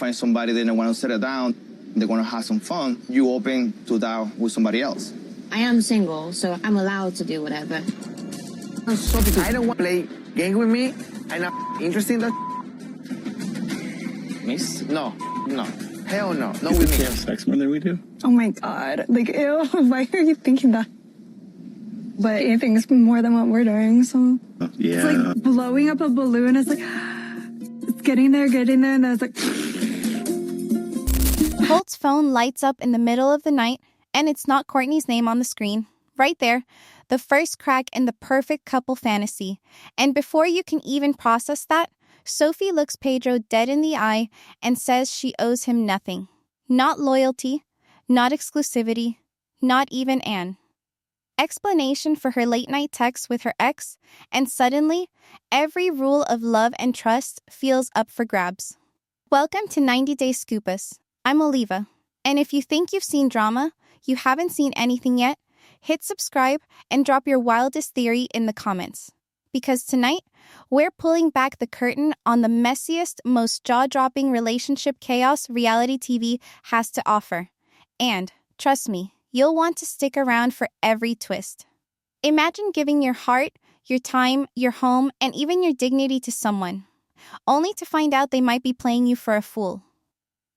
find somebody, they don't want to settle down, they want to have some fun, you open to that with somebody else. I am single, so I'm allowed to do whatever. Sophie, I don't want to play game with me. I'm not interested in that. Miss? No. Hell no. Not with me. They have sex more than we do. Oh my God. Like, ew, why are you thinking that? But he thinks more than what we're doing, so. Oh, yeah. It's like blowing up a balloon. It's like, it's getting there, and then it's like. Colt's phone lights up in the middle of the night, and it's not Courtney's name on the screen. Right there, the first crack in the perfect couple fantasy. And before you can even process that, Sophie looks Pedro dead in the eye and says she owes him nothing. Not loyalty, not exclusivity, not even an explanation for her late-night texts with her ex, and suddenly, every rule of love and trust feels up for grabs. Welcome to 90 Day Scoopas. I'm Oliva, and if you think you've seen drama, you haven't seen anything yet, hit subscribe and drop your wildest theory in the comments. Because tonight, we're pulling back the curtain on the messiest, most jaw-dropping relationship chaos reality TV has to offer. And, trust me, you'll want to stick around for every twist. Imagine giving your heart, your time, your home, and even your dignity to someone, only to find out they might be playing you for a fool.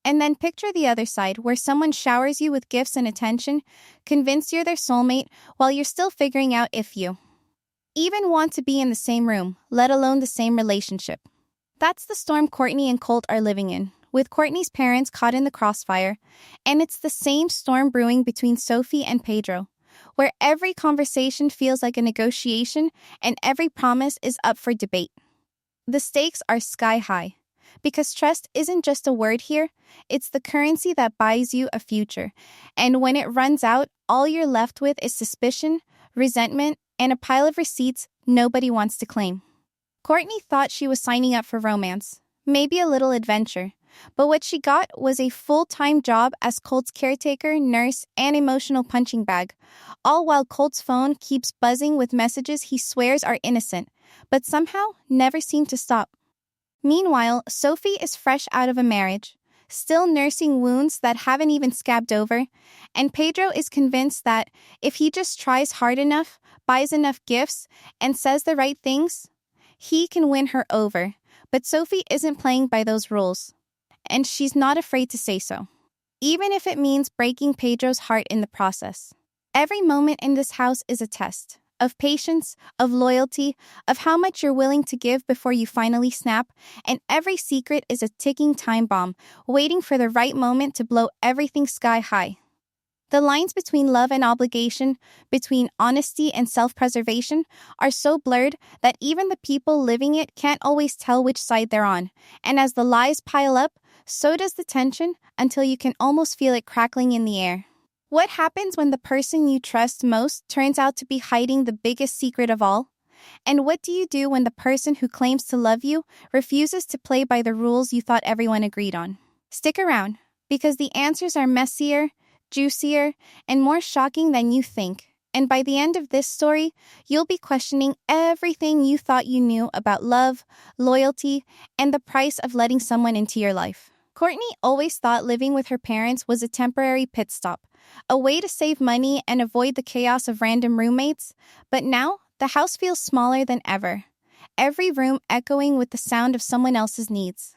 And then picture the other side, where someone showers you with gifts and attention, convinced you're their soulmate, while you're still figuring out if you even want to be in the same room, let alone the same relationship. That's the storm Courtney and Colt are living in, with Courtney's parents caught in the crossfire, and it's the same storm brewing between Sophie and Pedro, where every conversation feels like a negotiation and every promise is up for debate. The stakes are sky high. Because trust isn't just a word here, it's the currency that buys you a future. And when it runs out, all you're left with is suspicion, resentment, and a pile of receipts nobody wants to claim. Courtney thought she was signing up for romance, maybe a little adventure, but what she got was a full-time job as Colt's caretaker, nurse, and emotional punching bag, all while Colt's phone keeps buzzing with messages he swears are innocent, but somehow never seem to stop. Meanwhile, Sophie is fresh out of a marriage, still nursing wounds that haven't even scabbed over, and Pedro is convinced that if he just tries hard enough, buys enough gifts, and says the right things, he can win her over. But Sophie isn't playing by those rules, and she's not afraid to say so, even if it means breaking Pedro's heart in the process. Every moment in this house is a test. Of patience, of loyalty, of how much you're willing to give before you finally snap, and every secret is a ticking time bomb, waiting for the right moment to blow everything sky high. The lines between love and obligation, between honesty and self-preservation, are so blurred that even the people living it can't always tell which side they're on, and as the lies pile up, so does the tension, until you can almost feel it crackling in the air. What happens when the person you trust most turns out to be hiding the biggest secret of all? And what do you do when the person who claims to love you refuses to play by the rules you thought everyone agreed on? Stick around, because the answers are messier, juicier, and more shocking than you think. And by the end of this story, you'll be questioning everything you thought you knew about love, loyalty, and the price of letting someone into your life. Courtney always thought living with her parents was a temporary pit stop, a way to save money and avoid the chaos of random roommates, but now the house feels smaller than ever, every room echoing with the sound of someone else's needs.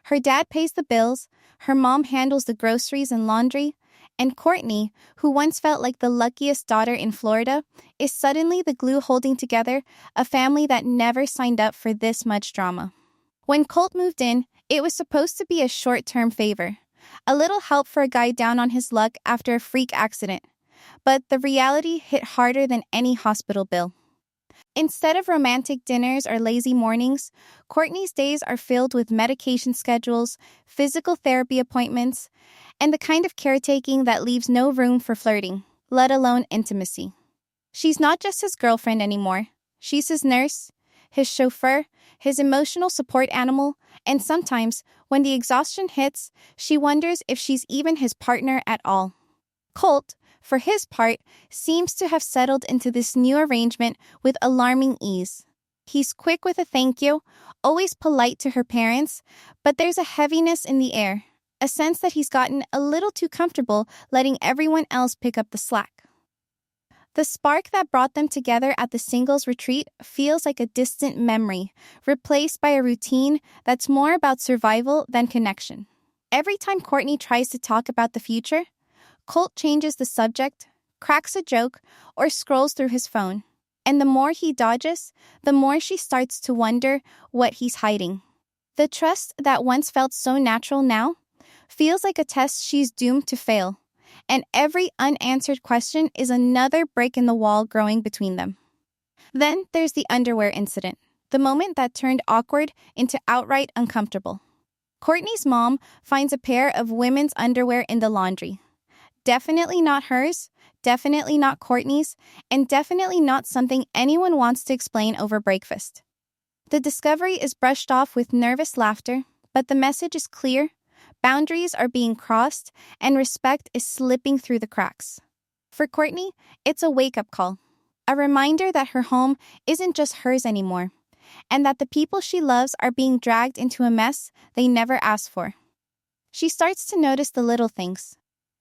Her dad pays the bills, her mom handles the groceries and laundry, and Courtney, who once felt like the luckiest daughter in Florida, is suddenly the glue holding together a family that never signed up for this much drama. When Colt moved in, it was supposed to be a short-term favor, a little help for a guy down on his luck after a freak accident. But the reality hit harder than any hospital bill. Instead of romantic dinners or lazy mornings, Courtney's days are filled with medication schedules, physical therapy appointments, and the kind of caretaking that leaves no room for flirting, let alone intimacy. She's not just his girlfriend anymore. She's his nurse, his chauffeur, his emotional support animal, and sometimes, when the exhaustion hits, she wonders if she's even his partner at all. Colt, for his part, seems to have settled into this new arrangement with alarming ease. He's quick with a thank you, always polite to her parents, but there's a heaviness in the air, a sense that he's gotten a little too comfortable letting everyone else pick up the slack. The spark that brought them together at the singles retreat feels like a distant memory, replaced by a routine that's more about survival than connection. Every time Courtney tries to talk about the future, Colt changes the subject, cracks a joke, or scrolls through his phone. And the more he dodges, the more she starts to wonder what he's hiding. The trust that once felt so natural now feels like a test she's doomed to fail. And every unanswered question is another break in the wall growing between them. Then there's the underwear incident, the moment that turned awkward into outright uncomfortable. Courtney's mom finds a pair of women's underwear in the laundry. Definitely not hers, definitely not Courtney's, and definitely not something anyone wants to explain over breakfast. The discovery is brushed off with nervous laughter, but the message is clear. Boundaries are being crossed, and respect is slipping through the cracks. For Courtney, it's a wake-up call, a reminder that her home isn't just hers anymore, and that the people she loves are being dragged into a mess they never asked for. She starts to notice the little things.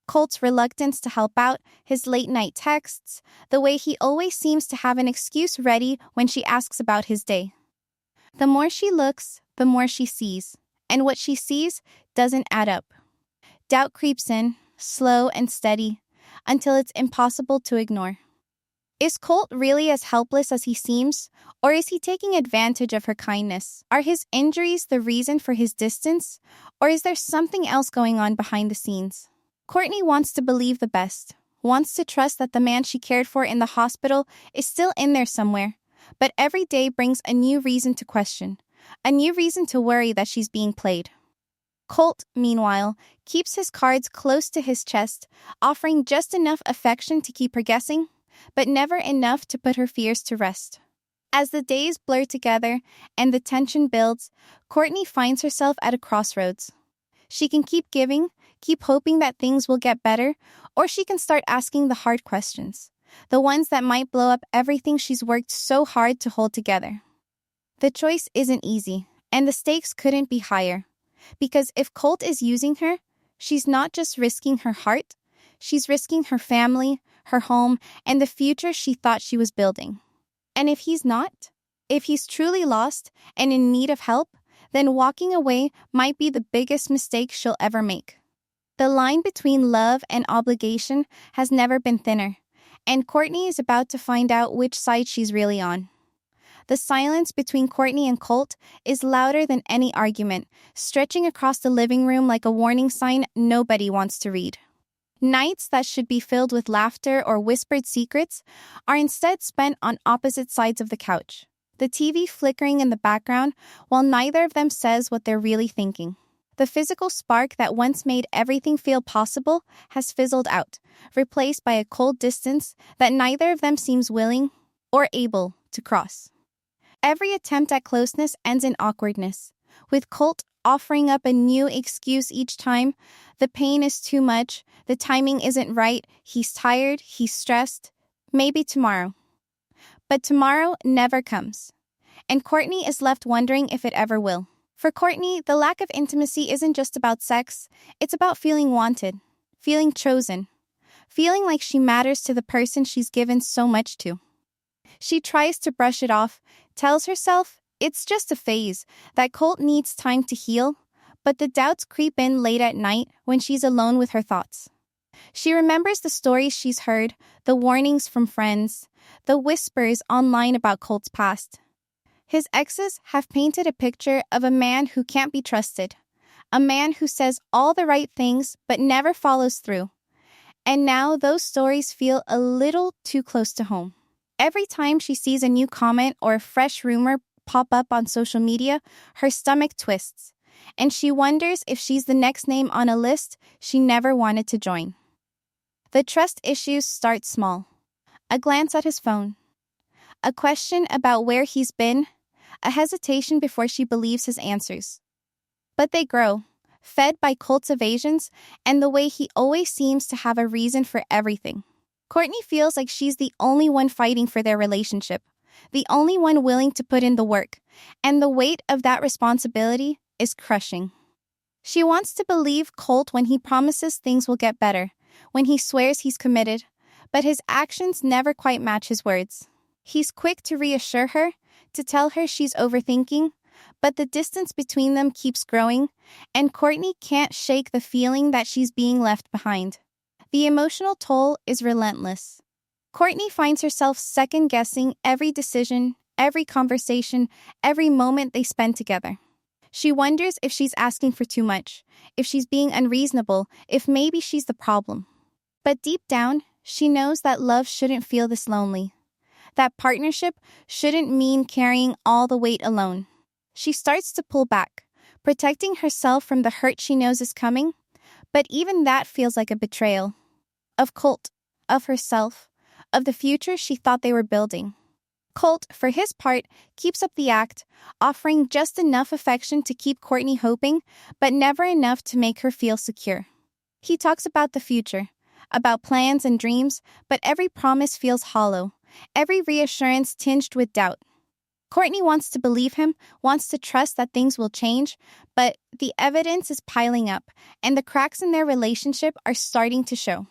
Colt's reluctance to help out, his late-night texts, the way he always seems to have an excuse ready when she asks about his day. The more she looks, the more she sees, and what she sees doesn't add up. Doubt creeps in, slow and steady, until it's impossible to ignore. Is Colt really as helpless as he seems, or is he taking advantage of her kindness? Are his injuries the reason for his distance, or is there something else going on behind the scenes? Courtney wants to believe the best, wants to trust that the man she cared for in the hospital is still in there somewhere, but every day brings a new reason to question, a new reason to worry that she's being played. Colt, meanwhile, keeps his cards close to his chest, offering just enough affection to keep her guessing, but never enough to put her fears to rest. As the days blur together and the tension builds, Courtney finds herself at a crossroads. She can keep giving, keep hoping that things will get better, or she can start asking the hard questions, the ones that might blow up everything she's worked so hard to hold together. The choice isn't easy, and the stakes couldn't be higher. Because if Colt is using her, she's not just risking her heart, she's risking her family, her home, and the future she thought she was building. And if he's not, if he's truly lost and in need of help, then walking away might be the biggest mistake she'll ever make. The line between love and obligation has never been thinner, and Courtney is about to find out which side she's really on. The silence between Courtney and Colt is louder than any argument, stretching across the living room like a warning sign nobody wants to read. Nights that should be filled with laughter or whispered secrets are instead spent on opposite sides of the couch, the TV flickering in the background while neither of them says what they're really thinking. The physical spark that once made everything feel possible has fizzled out, replaced by a cold distance that neither of them seems willing or able to cross. Every attempt at closeness ends in awkwardness, with Colt offering up a new excuse each time. The pain is too much, the timing isn't right, he's tired, he's stressed, maybe tomorrow. But tomorrow never comes, and Courtney is left wondering if it ever will. For Courtney, the lack of intimacy isn't just about sex, it's about feeling wanted, feeling chosen, feeling like she matters to the person she's given so much to. She tries to brush it off, tells herself it's just a phase, that Colt needs time to heal, but the doubts creep in late at night when she's alone with her thoughts. She remembers the stories she's heard, the warnings from friends, the whispers online about Colt's past. His exes have painted a picture of a man who can't be trusted, a man who says all the right things but never follows through. And now those stories feel a little too close to home. Every time she sees a new comment or a fresh rumor pop up on social media, her stomach twists, and she wonders if she's the next name on a list she never wanted to join. The trust issues start small. A glance at his phone. A question about where he's been. A hesitation before she believes his answers. But they grow, fed by Colt's evasions and the way he always seems to have a reason for everything. Courtney feels like she's the only one fighting for their relationship, the only one willing to put in the work, and the weight of that responsibility is crushing. She wants to believe Colt when he promises things will get better, when he swears he's committed, but his actions never quite match his words. He's quick to reassure her, to tell her she's overthinking, but the distance between them keeps growing, and Courtney can't shake the feeling that she's being left behind. The emotional toll is relentless. Courtney finds herself second-guessing every decision, every conversation, every moment they spend together. She wonders if she's asking for too much, if she's being unreasonable, if maybe she's the problem. But deep down, she knows that love shouldn't feel this lonely. That partnership shouldn't mean carrying all the weight alone. She starts to pull back, protecting herself from the hurt she knows is coming, but even that feels like a betrayal. Of Colt, of herself, of the future she thought they were building. Colt, for his part, keeps up the act, offering just enough affection to keep Courtney hoping, but never enough to make her feel secure. He talks about the future, about plans and dreams, but every promise feels hollow, every reassurance tinged with doubt. Courtney wants to believe him, wants to trust that things will change, but the evidence is piling up, and the cracks in their relationship are starting to show.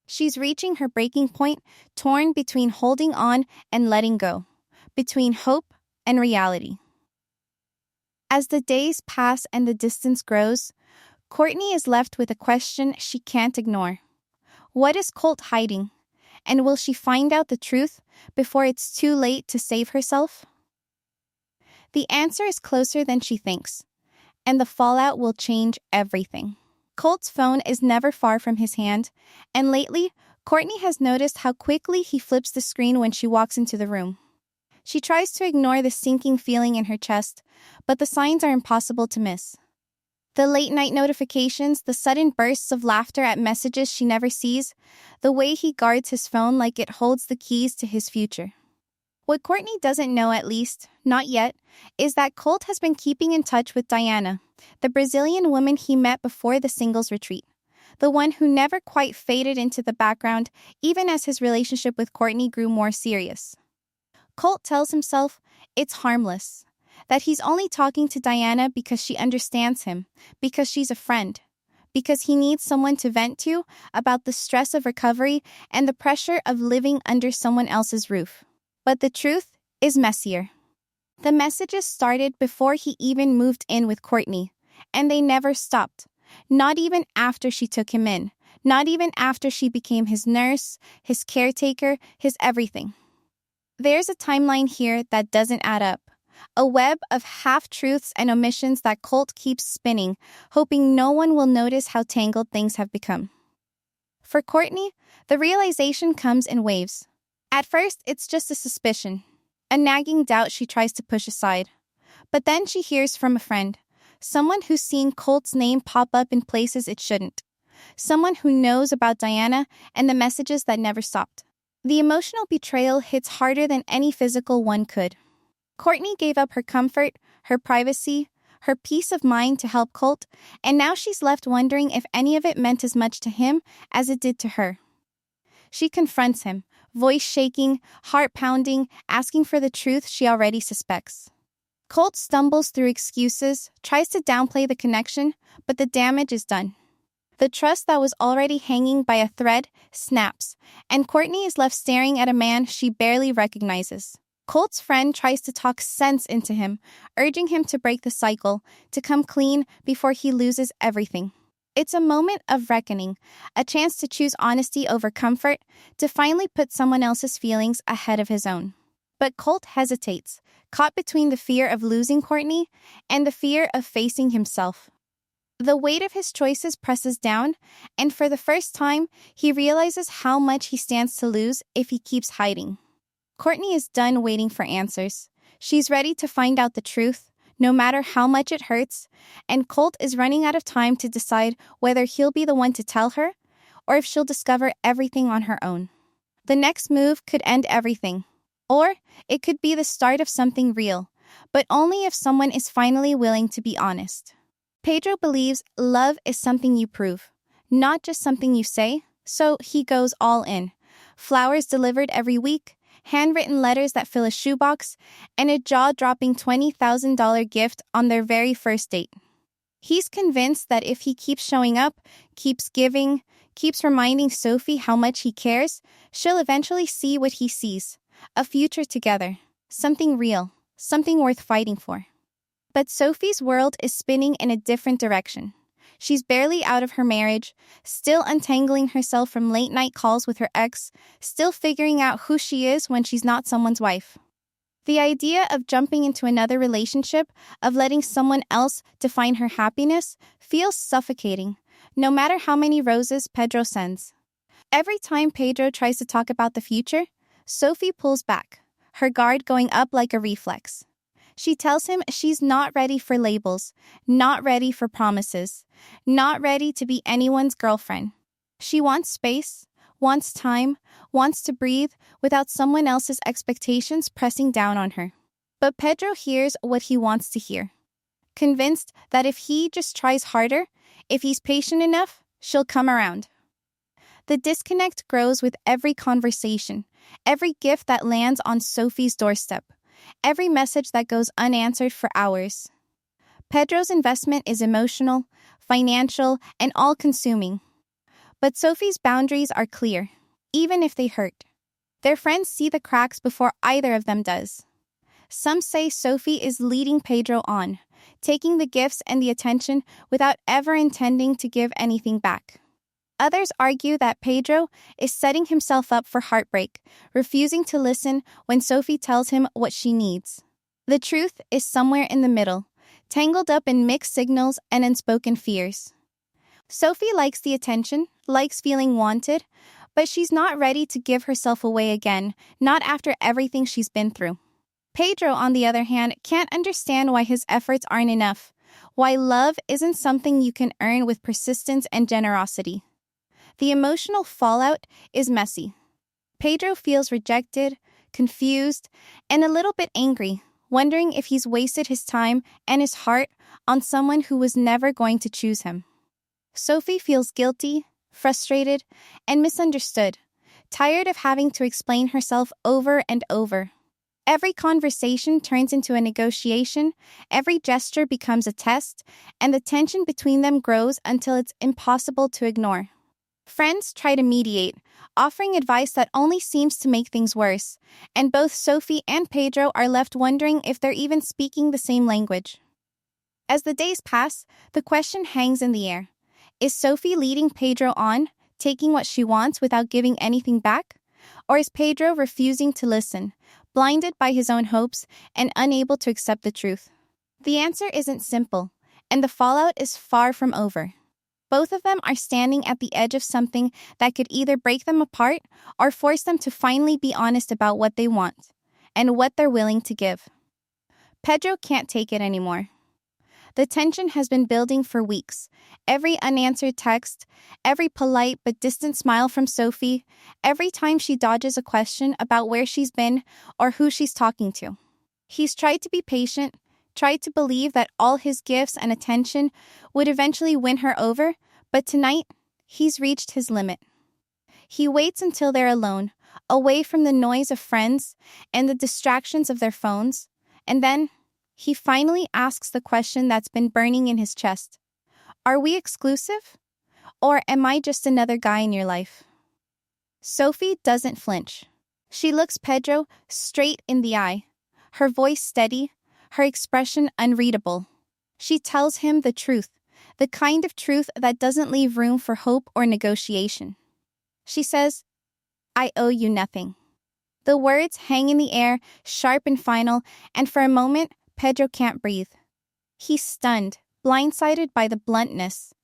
She's reaching her breaking point, torn between holding on and letting go, between hope and reality. As the days pass and the distance grows, Courtney is left with a question she can't ignore. What is Colt hiding? And will she find out the truth before it's too late to save herself? The answer is closer than she thinks, and the fallout will change everything. Colt's phone is never far from his hand, and lately, Courtney has noticed how quickly he flips the screen when she walks into the room. She tries to ignore the sinking feeling in her chest, but the signs are impossible to miss. The late-night notifications, the sudden bursts of laughter at messages she never sees, the way he guards his phone like it holds the keys to his future. What Courtney doesn't know, at least, not yet, is that Colt has been keeping in touch with Diana, the Brazilian woman he met before the singles retreat, the one who never quite faded into the background even as his relationship with Courtney grew more serious. Colt tells himself it's harmless, that he's only talking to Diana because she understands him, because she's a friend, because he needs someone to vent to about the stress of recovery and the pressure of living under someone else's roof. But the truth is messier. The messages started before he even moved in with Courtney, and they never stopped. Not even after she took him in. Not even after she became his nurse, his caretaker, his everything. There's a timeline here that doesn't add up. A web of half-truths and omissions that Colt keeps spinning, hoping no one will notice how tangled things have become. For Courtney, the realization comes in waves. At first, it's just a suspicion, a nagging doubt she tries to push aside. But then she hears from a friend, someone who's seen Colt's name pop up in places it shouldn't, someone who knows about Diana and the messages that never stopped. The emotional betrayal hits harder than any physical one could. Courtney gave up her comfort, her privacy, her peace of mind to help Colt, and now she's left wondering if any of it meant as much to him as it did to her. She confronts him, voice shaking, heart pounding, asking for the truth she already suspects. Colt stumbles through excuses, tries to downplay the connection, but the damage is done. The trust that was already hanging by a thread snaps, and Courtney is left staring at a man she barely recognizes. Colt's friend tries to talk sense into him, urging him to break the cycle, to come clean before he loses everything. It's a moment of reckoning, a chance to choose honesty over comfort, to finally put someone else's feelings ahead of his own. But Colt hesitates, caught between the fear of losing Courtney and the fear of facing himself. The weight of his choices presses down, and for the first time, he realizes how much he stands to lose if he keeps hiding. Courtney is done waiting for answers. She's ready to find out the truth, no matter how much it hurts, and Colt is running out of time to decide whether he'll be the one to tell her or if she'll discover everything on her own. The next move could end everything, or it could be the start of something real, but only if someone is finally willing to be honest. Pedro believes love is something you prove, not just something you say, so he goes all in. Flowers delivered every week, handwritten letters that fill a shoebox, and a jaw-dropping $20,000 gift on their very first date. He's convinced that if he keeps showing up, keeps giving, keeps reminding Sophie how much he cares, she'll eventually see what he sees, a future together, something real, something worth fighting for. But Sophie's world is spinning in a different direction. She's barely out of her marriage, still untangling herself from late-night calls with her ex, still figuring out who she is when she's not someone's wife. The idea of jumping into another relationship, of letting someone else define her happiness, feels suffocating, no matter how many roses Pedro sends. Every time Pedro tries to talk about the future, Sophie pulls back, her guard going up like a reflex. She tells him she's not ready for labels, not ready for promises, not ready to be anyone's girlfriend. She wants space, wants time, wants to breathe without someone else's expectations pressing down on her. But Pedro hears what he wants to hear. Convinced that if he just tries harder, if he's patient enough, she'll come around. The disconnect grows with every conversation, every gift that lands on Sophie's doorstep, every message that goes unanswered for hours. Pedro's investment is emotional, financial, and all-consuming. But Sophie's boundaries are clear, even if they hurt. Their friends see the cracks before either of them does. Some say Sophie is leading Pedro on, taking the gifts and the attention without ever intending to give anything back. Others argue that Pedro is setting himself up for heartbreak, refusing to listen when Sophie tells him what she needs. The truth is somewhere in the middle, tangled up in mixed signals and unspoken fears. Sophie likes the attention, likes feeling wanted, but she's not ready to give herself away again, not after everything she's been through. Pedro, on the other hand, can't understand why his efforts aren't enough, why love isn't something you can earn with persistence and generosity. The emotional fallout is messy. Pedro feels rejected, confused, and a little bit angry, wondering if he's wasted his time and his heart on someone who was never going to choose him. Sophie feels guilty, frustrated, and misunderstood, tired of having to explain herself over and over. Every conversation turns into a negotiation, every gesture becomes a test, and the tension between them grows until it's impossible to ignore. Friends try to mediate, offering advice that only seems to make things worse, and both Sophie and Pedro are left wondering if they're even speaking the same language. As the days pass, the question hangs in the air. Is Sophie leading Pedro on, taking what she wants without giving anything back? Or is Pedro refusing to listen, blinded by his own hopes and unable to accept the truth? The answer isn't simple, and the fallout is far from over. Both of them are standing at the edge of something that could either break them apart or force them to finally be honest about what they want and what they're willing to give. Pedro can't take it anymore. The tension has been building for weeks. Every unanswered text, every polite but distant smile from Sophie, every time she dodges a question about where she's been or who she's talking to. He's tried to be patient, tried to believe that all his gifts and attention would eventually win her over, but tonight, he's reached his limit. He waits until they're alone, away from the noise of friends and the distractions of their phones, and then he finally asks the question that's been burning in his chest. Are we exclusive? Or am I just another guy in your life? Sophie doesn't flinch. She looks Pedro straight in the eye, her voice steady, her expression unreadable. She tells him the truth, the kind of truth that doesn't leave room for hope or negotiation. She says, I owe you nothing. The words hang in the air, sharp and final, and for a moment, Pedro can't breathe. He's stunned, blindsided by the bluntness,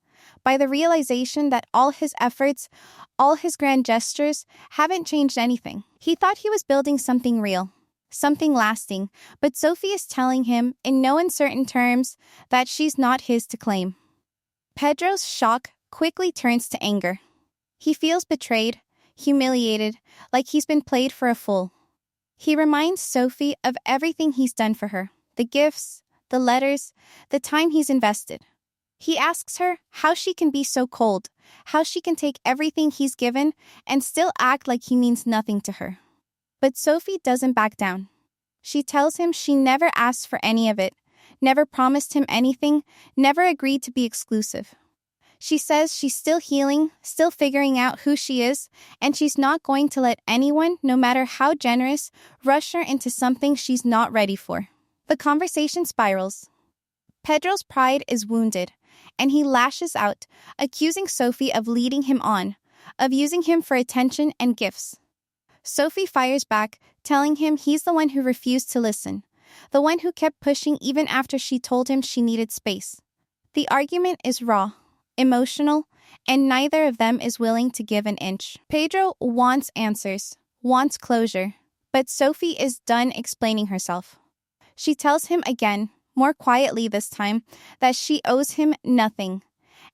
by the realization that all his efforts, all his grand gestures, haven't changed anything. He thought he was building something real, something lasting, but Sophie is telling him, in no uncertain terms, that she's not his to claim. Pedro's shock quickly turns to anger. He feels betrayed, humiliated, like he's been played for a fool. He reminds Sophie of everything he's done for her, the gifts, the letters, the time he's invested. He asks her how she can be so cold, how she can take everything he's given and still act like he means nothing to her. But Sophie doesn't back down. She tells him she never asked for any of it, never promised him anything, never agreed to be exclusive. She says she's still healing, still figuring out who she is, and she's not going to let anyone, no matter how generous, rush her into something she's not ready for. The conversation spirals. Pedro's pride is wounded, and he lashes out, accusing Sophie of leading him on, of using him for attention and gifts. Sophie fires back, telling him he's the one who refused to listen, the one who kept pushing even after she told him she needed space. The argument is raw, emotional, and neither of them is willing to give an inch. Pedro wants answers, wants closure, but Sophie is done explaining herself. She tells him again, more quietly this time, that she owes him nothing,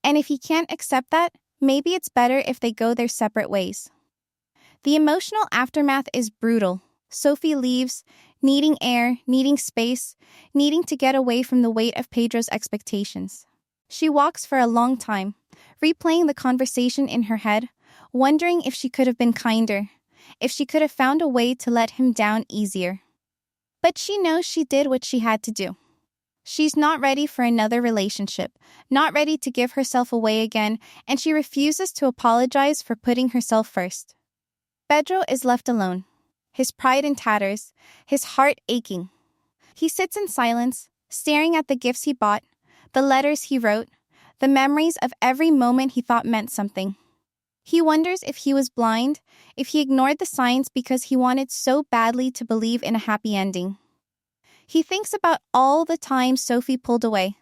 and if he can't accept that, maybe it's better if they go their separate ways. The emotional aftermath is brutal. Sophie leaves, needing air, needing space, needing to get away from the weight of Pedro's expectations. She walks for a long time, replaying the conversation in her head, wondering if she could have been kinder, if she could have found a way to let him down easier. But she knows she did what she had to do. She's not ready for another relationship, not ready to give herself away again, and she refuses to apologize for putting herself first. Pedro is left alone, his pride in tatters, his heart aching. He sits in silence, staring at the gifts he bought, the letters he wrote, the memories of every moment he thought meant something. He wonders if he was blind, if he ignored the signs because he wanted so badly to believe in a happy ending. He thinks about all the times Sophie pulled away,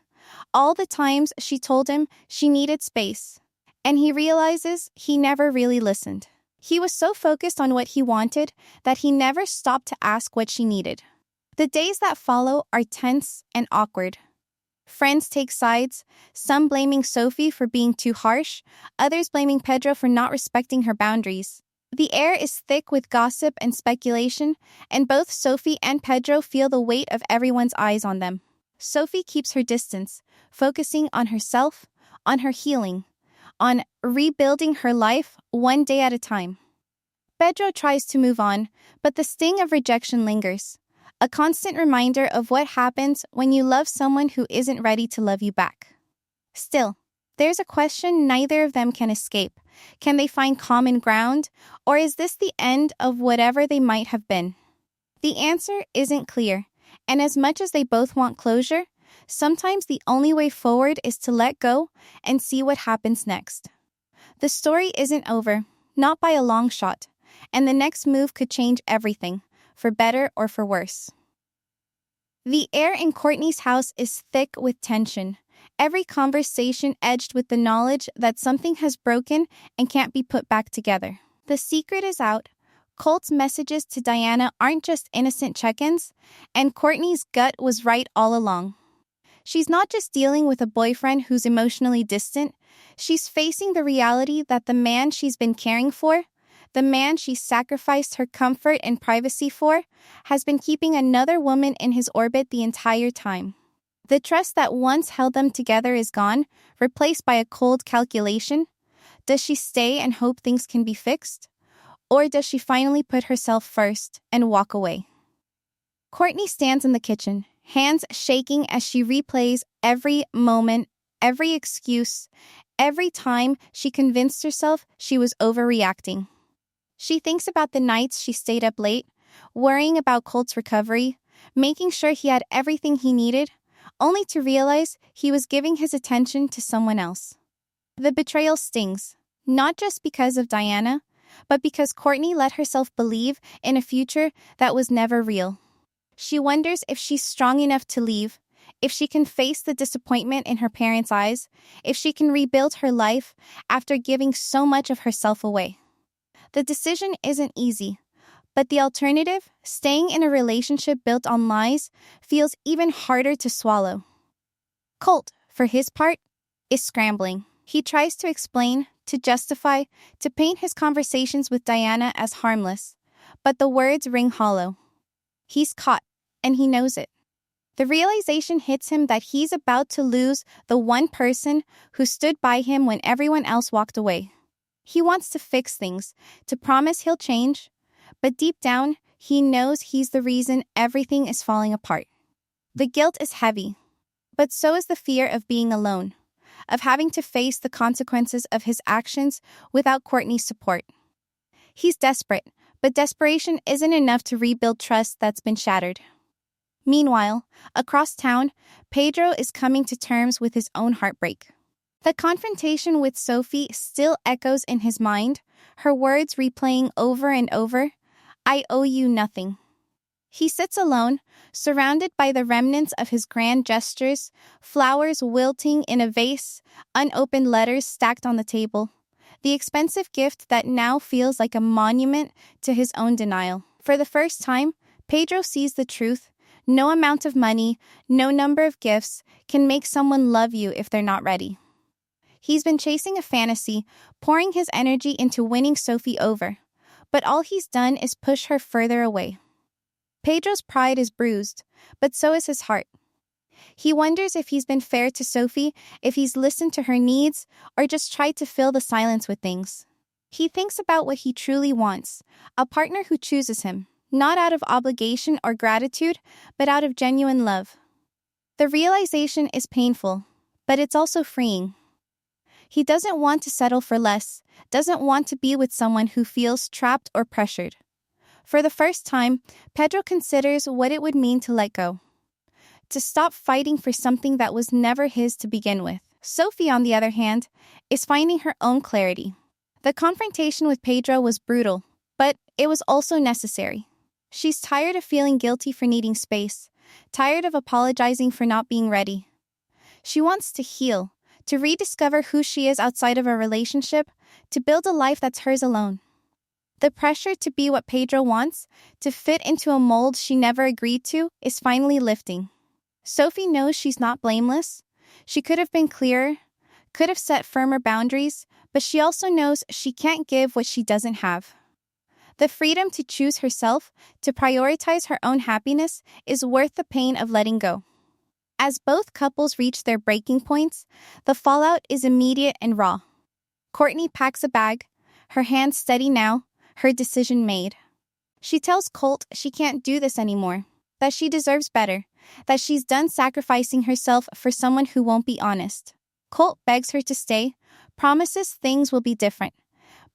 all the times she told him she needed space, and he realizes he never really listened. He was so focused on what he wanted that he never stopped to ask what she needed. The days that follow are tense and awkward. Friends take sides, some blaming Sophie for being too harsh, others blaming Pedro for not respecting her boundaries. The air is thick with gossip and speculation, and both Sophie and Pedro feel the weight of everyone's eyes on them. Sophie keeps her distance, focusing on herself, on her healing, on rebuilding her life one day at a time. Pedro tries to move on, but the sting of rejection lingers, a constant reminder of what happens when you love someone who isn't ready to love you back. Still, there's a question neither of them can escape. Can they find common ground, or is this the end of whatever they might have been? The answer isn't clear, and as much as they both want closure, sometimes the only way forward is to let go and see what happens next. The story isn't over, not by a long shot, and the next move could change everything, for better or for worse. The air in Courtney's house is thick with tension, every conversation edged with the knowledge that something has broken and can't be put back together. The secret is out. Colt's messages to Diana aren't just innocent check-ins, and Courtney's gut was right all along. She's not just dealing with a boyfriend who's emotionally distant, she's facing the reality that the man she's been caring for, the man she sacrificed her comfort and privacy for, has been keeping another woman in his orbit the entire time. The trust that once held them together is gone, replaced by a cold calculation. Does she stay and hope things can be fixed? Or does she finally put herself first and walk away? Courtney stands in the kitchen, hands shaking as she replays every moment, every excuse, every time she convinced herself she was overreacting. She thinks about the nights she stayed up late, worrying about Colt's recovery, making sure he had everything he needed, only to realize he was giving his attention to someone else. The betrayal stings, not just because of Diana, but because Courtney let herself believe in a future that was never real. She wonders if she's strong enough to leave, if she can face the disappointment in her parents' eyes, if she can rebuild her life after giving so much of herself away. The decision isn't easy, but the alternative, staying in a relationship built on lies, feels even harder to swallow. Colt, for his part, is scrambling. He tries to explain, to justify, to paint his conversations with Diana as harmless, but the words ring hollow. He's caught, and he knows it. The realization hits him that he's about to lose the one person who stood by him when everyone else walked away. He wants to fix things, to promise he'll change, but deep down, he knows he's the reason everything is falling apart. The guilt is heavy, but so is the fear of being alone, of having to face the consequences of his actions without Courtney's support. He's desperate, but desperation isn't enough to rebuild trust that's been shattered. Meanwhile, across town, Pedro is coming to terms with his own heartbreak. The confrontation with Sophie still echoes in his mind, her words replaying over and over, "I owe you nothing." He sits alone, surrounded by the remnants of his grand gestures, flowers wilting in a vase, unopened letters stacked on the table, the expensive gift that now feels like a monument to his own denial. For the first time, Pedro sees the truth. No amount of money, no number of gifts can make someone love you if they're not ready. He's been chasing a fantasy, pouring his energy into winning Sophie over, but all he's done is push her further away. Pedro's pride is bruised, but so is his heart. He wonders if he's been fair to Sophie, if he's listened to her needs, or just tried to fill the silence with things. He thinks about what he truly wants, a partner who chooses him, not out of obligation or gratitude, but out of genuine love. The realization is painful, but it's also freeing. He doesn't want to settle for less, doesn't want to be with someone who feels trapped or pressured. For the first time, Pedro considers what it would mean to let go, to stop fighting for something that was never his to begin with. Sophie, on the other hand, is finding her own clarity. The confrontation with Pedro was brutal, but it was also necessary. She's tired of feeling guilty for needing space, tired of apologizing for not being ready. She wants to heal, to rediscover who she is outside of a relationship, to build a life that's hers alone. The pressure to be what Pedro wants, to fit into a mold she never agreed to, is finally lifting. Sophie knows she's not blameless. She could have been clearer, could have set firmer boundaries, but she also knows she can't give what she doesn't have. The freedom to choose herself, to prioritize her own happiness, is worth the pain of letting go. As both couples reach their breaking points, the fallout is immediate and raw. Courtney packs a bag, her hands steady now, her decision made. She tells Colt she can't do this anymore, that she deserves better, that she's done sacrificing herself for someone who won't be honest. Colt begs her to stay, promises things will be different,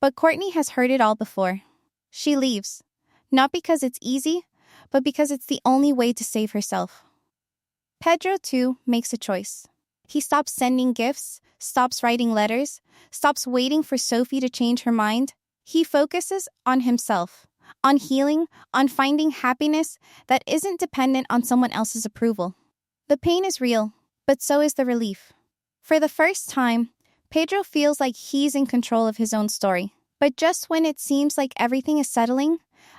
but Courtney has heard it all before. She leaves, not because it's easy, but because it's the only way to save herself. Pedro, too, makes a choice. He stops sending gifts, stops writing letters, stops waiting for Sophie to change her mind. He focuses on himself, on healing, on finding happiness that isn't dependent on someone else's approval. The pain is real, but so is the relief. For the first time, Pedro feels like he's in control of his own story. But just when it seems like everything is settling,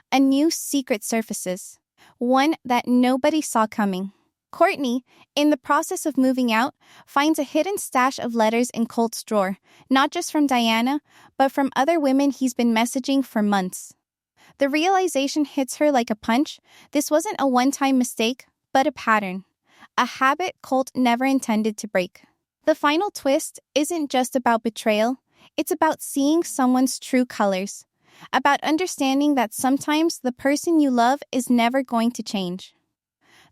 a new secret surfaces, one that nobody saw coming. Courtney, in the process of moving out, finds a hidden stash of letters in Colt's drawer, not just from Diana, but from other women he's been messaging for months. The realization hits her like a punch. This wasn't a one-time mistake, but a pattern, a habit Colt never intended to break. The final twist isn't just about betrayal. It's about seeing someone's true colors, about understanding that sometimes the person you love is never going to change.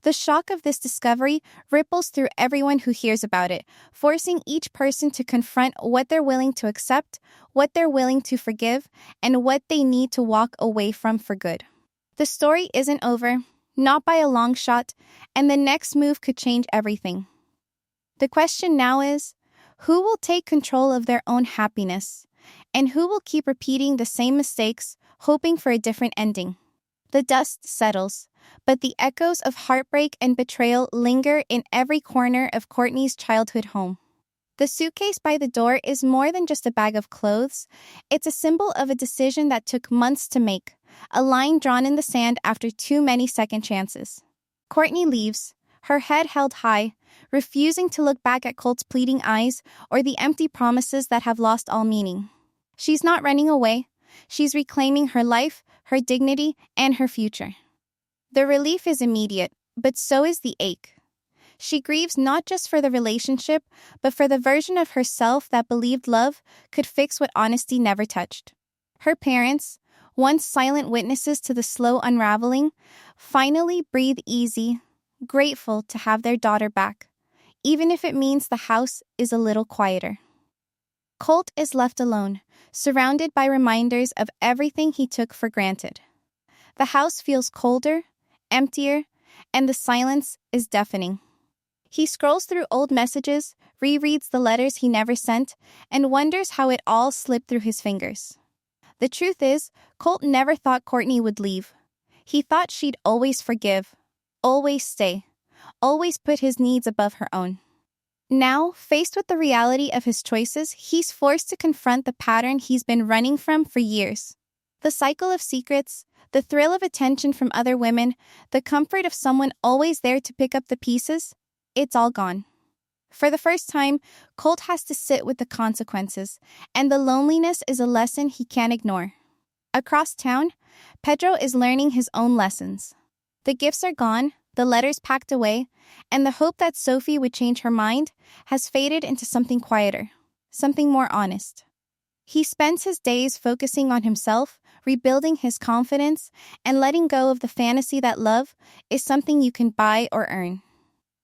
The shock of this discovery ripples through everyone who hears about it, forcing each person to confront what they're willing to accept, what they're willing to forgive, and what they need to walk away from for good. The story isn't over, not by a long shot, and the next move could change everything. The question now is, who will take control of their own happiness? And who will keep repeating the same mistakes, hoping for a different ending? The dust settles, but the echoes of heartbreak and betrayal linger in every corner of Courtney's childhood home. The suitcase by the door is more than just a bag of clothes. It's a symbol of a decision that took months to make, a line drawn in the sand after too many second chances. Courtney leaves, her head held high, refusing to look back at Colt's pleading eyes or the empty promises that have lost all meaning. She's not running away. She's reclaiming her life, her dignity, and her future. The relief is immediate, but so is the ache. She grieves not just for the relationship, but for the version of herself that believed love could fix what honesty never touched. Her parents, once silent witnesses to the slow unraveling, finally breathe easy, grateful to have their daughter back, even if it means the house is a little quieter. Colt is left alone, surrounded by reminders of everything he took for granted. The house feels colder, emptier, and the silence is deafening. He scrolls through old messages, rereads the letters he never sent, and wonders how it all slipped through his fingers. The truth is, Colt never thought Courtney would leave. He thought she'd always forgive, always stay, always put his needs above her own. Now, faced with the reality of his choices, he's forced to confront the pattern he's been running from for years. The cycle of secrets, the thrill of attention from other women, the comfort of someone always there to pick up the pieces, it's all gone. For the first time, Colt has to sit with the consequences, and the loneliness is a lesson he can't ignore. Across town, Pedro is learning his own lessons. The gifts are gone, the letters packed away, and the hope that Sophie would change her mind has faded into something quieter, something more honest. He spends his days focusing on himself, rebuilding his confidence, and letting go of the fantasy that love is something you can buy or earn.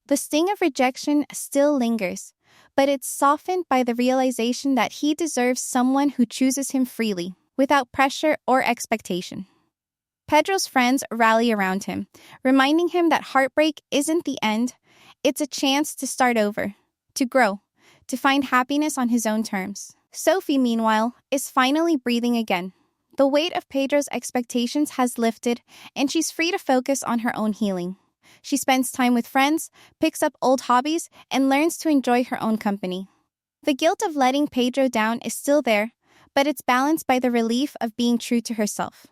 The sting of rejection still lingers, but it's softened by the realization that he deserves someone who chooses him freely, without pressure or expectation. Pedro's friends rally around him, reminding him that heartbreak isn't the end, it's a chance to start over, to grow, to find happiness on his own terms. Sophie, meanwhile, is finally breathing again. The weight of Pedro's expectations has lifted, and she's free to focus on her own healing. She spends time with friends, picks up old hobbies, and learns to enjoy her own company. The guilt of letting Pedro down is still there, but it's balanced by the relief of being true to herself.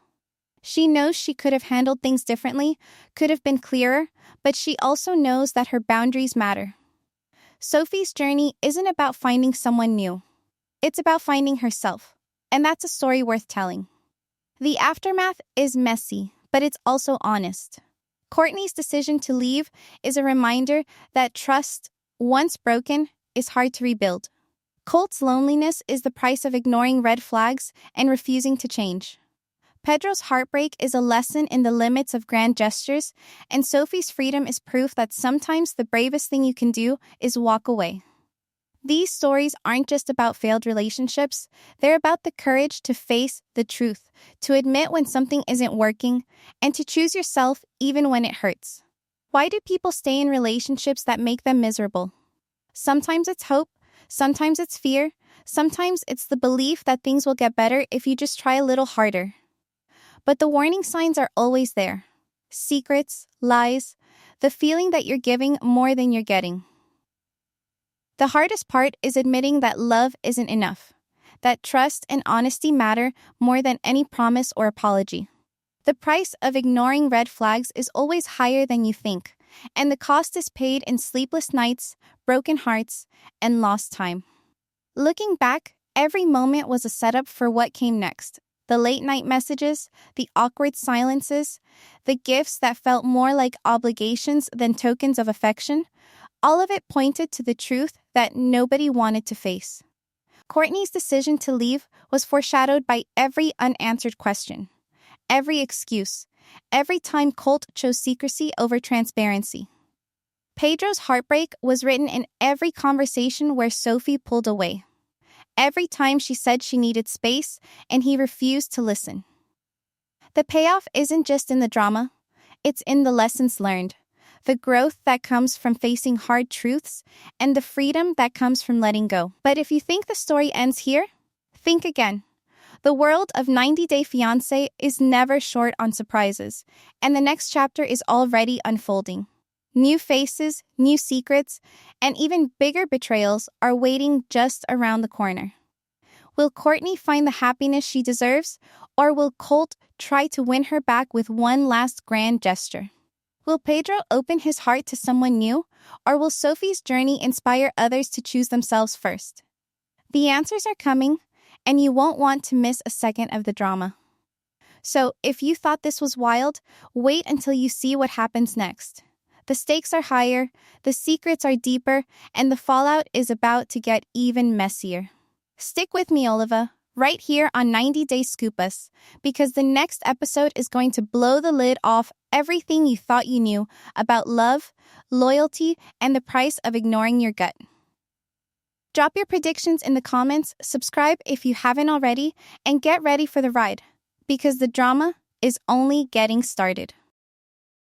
She knows she could have handled things differently, could have been clearer, but she also knows that her boundaries matter. Sophie's journey isn't about finding someone new. It's about finding herself, and that's a story worth telling. The aftermath is messy, but it's also honest. Courtney's decision to leave is a reminder that trust, once broken, is hard to rebuild. Colt's loneliness is the price of ignoring red flags and refusing to change. Pedro's heartbreak is a lesson in the limits of grand gestures, and Sophie's freedom is proof that sometimes the bravest thing you can do is walk away. These stories aren't just about failed relationships, they're about the courage to face the truth, to admit when something isn't working, and to choose yourself even when it hurts. Why do people stay in relationships that make them miserable? Sometimes it's hope, sometimes it's fear, sometimes it's the belief that things will get better if you just try a little harder. But the warning signs are always there. Secrets, lies, the feeling that you're giving more than you're getting. The hardest part is admitting that love isn't enough, that trust and honesty matter more than any promise or apology. The price of ignoring red flags is always higher than you think, and the cost is paid in sleepless nights, broken hearts, and lost time. Looking back, every moment was a setup for what came next. The late-night messages, the awkward silences, the gifts that felt more like obligations than tokens of affection, all of it pointed to the truth that nobody wanted to face. Courtney's decision to leave was foreshadowed by every unanswered question, every excuse, every time Colt chose secrecy over transparency. Pedro's heartbreak was written in every conversation where Sophie pulled away. Every time she said she needed space, and he refused to listen. The payoff isn't just in the drama, it's in the lessons learned, the growth that comes from facing hard truths, and the freedom that comes from letting go. But if you think the story ends here, think again. The world of 90 Day Fiance is never short on surprises, and the next chapter is already unfolding. New faces, new secrets, and even bigger betrayals are waiting just around the corner. Will Courtney find the happiness she deserves, or will Colt try to win her back with one last grand gesture? Will Pedro open his heart to someone new, or will Sophie's journey inspire others to choose themselves first? The answers are coming, and you won't want to miss a second of the drama. So, if you thought this was wild, wait until you see what happens next. The stakes are higher, the secrets are deeper, and the fallout is about to get even messier. Stick with me, Oliva. right here on 90 Day Scoop Us, because the next episode is going to blow the lid off everything you thought you knew about love, loyalty, and the price of ignoring your gut. Drop your predictions in the comments, subscribe if you haven't already, and get ready for the ride, because the drama is only getting started.